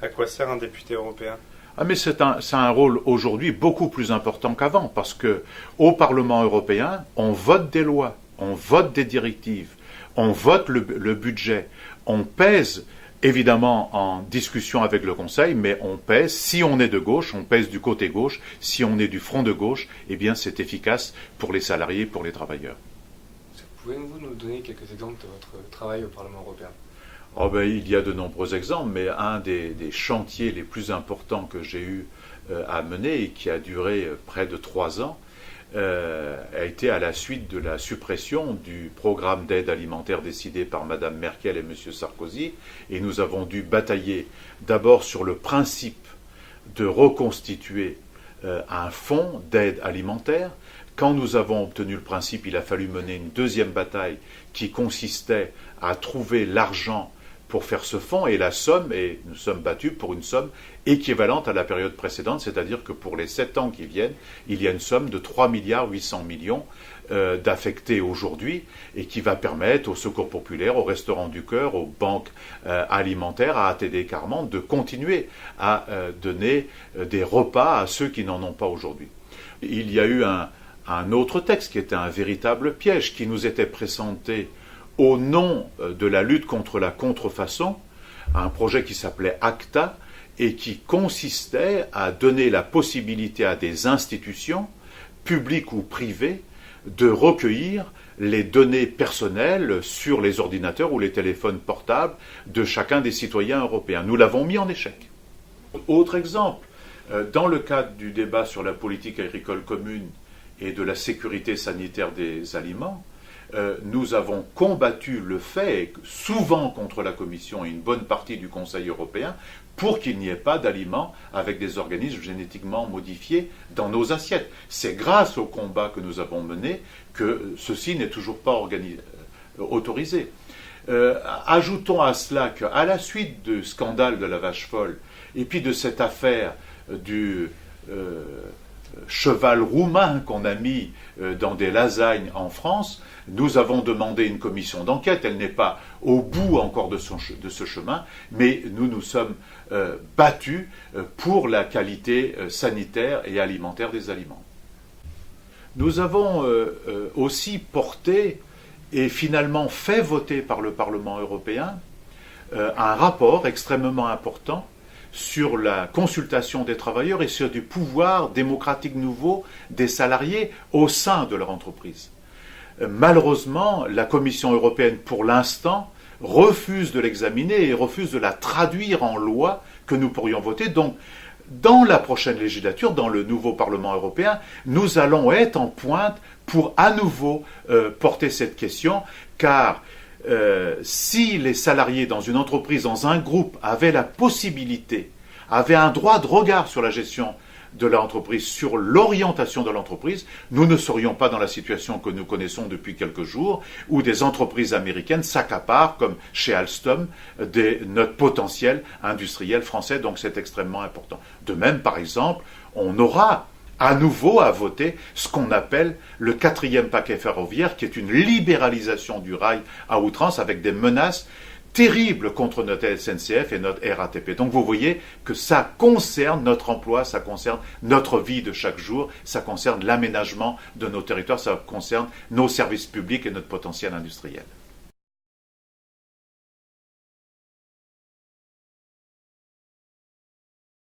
À quoi sert un député européen? Ah, mais c'est un rôle aujourd'hui beaucoup plus important qu'avant, parce que au Parlement européen, on vote des lois, on vote des directives, on vote le budget, on pèse évidemment en discussion avec le Conseil, mais on pèse, si on est de gauche, on pèse du côté gauche, si on est du front de gauche, eh bien c'est efficace pour les salariés, pour les travailleurs. Pouvez-vous nous donner quelques exemples de votre travail au Parlement européen? Oh ben, il y a de nombreux exemples, mais un des chantiers les plus importants que j'ai eu à mener et qui a duré près de 3 ans a été à la suite de la suppression du programme d'aide alimentaire décidé par Mme Merkel et M. Sarkozy. Et nous avons dû batailler d'abord sur le principe de reconstituer un fonds d'aide alimentaire. Quand nous avons obtenu le principe, il a fallu mener une deuxième bataille qui consistait à trouver l'argent pour faire ce fonds, et la somme, et nous sommes battus pour une somme équivalente à la période précédente, c'est-à-dire que pour les 7 ans qui viennent, il y a une somme de 3,8 milliards d'affectés aujourd'hui, et qui va permettre au Secours populaire, aux Restaurants du Cœur, aux banques alimentaires, à ATD Carman, de continuer à donner des repas à ceux qui n'en ont pas aujourd'hui. Il y a eu un autre texte qui était un véritable piège, qui nous était présenté au nom de la lutte contre la contrefaçon, un projet qui s'appelait ACTA et qui consistait à donner la possibilité à des institutions, publiques ou privées, de recueillir les données personnelles sur les ordinateurs ou les téléphones portables de chacun des citoyens européens. Nous l'avons mis en échec. Autre exemple, dans le cadre du débat sur la politique agricole commune et de la sécurité sanitaire des aliments, nous avons combattu le fait, souvent contre la Commission et une bonne partie du Conseil européen, pour qu'il n'y ait pas d'aliments avec des organismes génétiquement modifiés dans nos assiettes. C'est grâce au combat que nous avons mené que ceci n'est toujours pas autorisé. Ajoutons à cela qu'à la suite du scandale de la vache folle, et puis de cette affaire du cheval roumain qu'on a mis dans des lasagnes en France, nous avons demandé une commission d'enquête. Elle n'est pas au bout encore de ce chemin, mais nous nous sommes battus pour la qualité sanitaire et alimentaire des aliments. Nous avons aussi porté et finalement fait voter par le Parlement européen un rapport extrêmement important sur la consultation des travailleurs et sur du pouvoir démocratique nouveau des salariés au sein de leur entreprise. Malheureusement, la Commission européenne, pour l'instant, refuse de l'examiner et refuse de la traduire en loi que nous pourrions voter. Donc, dans la prochaine législature, dans le nouveau Parlement européen, nous allons être en pointe pour à nouveau porter cette question, car si les salariés dans une entreprise, dans un groupe, avaient la possibilité, avaient un droit de regard sur la gestion de l'entreprise, sur l'orientation de l'entreprise, nous ne serions pas dans la situation que nous connaissons depuis quelques jours, où des entreprises américaines s'accaparent, comme chez Alstom, notre potentiel industriel français, donc c'est extrêmement important. De même, par exemple, on aura à nouveau à voter ce qu'on appelle le 4e paquet ferroviaire, qui est une libéralisation du rail à outrance avec des menaces terribles contre notre SNCF et notre RATP. Donc vous voyez que ça concerne notre emploi, ça concerne notre vie de chaque jour, ça concerne l'aménagement de nos territoires, ça concerne nos services publics et notre potentiel industriel.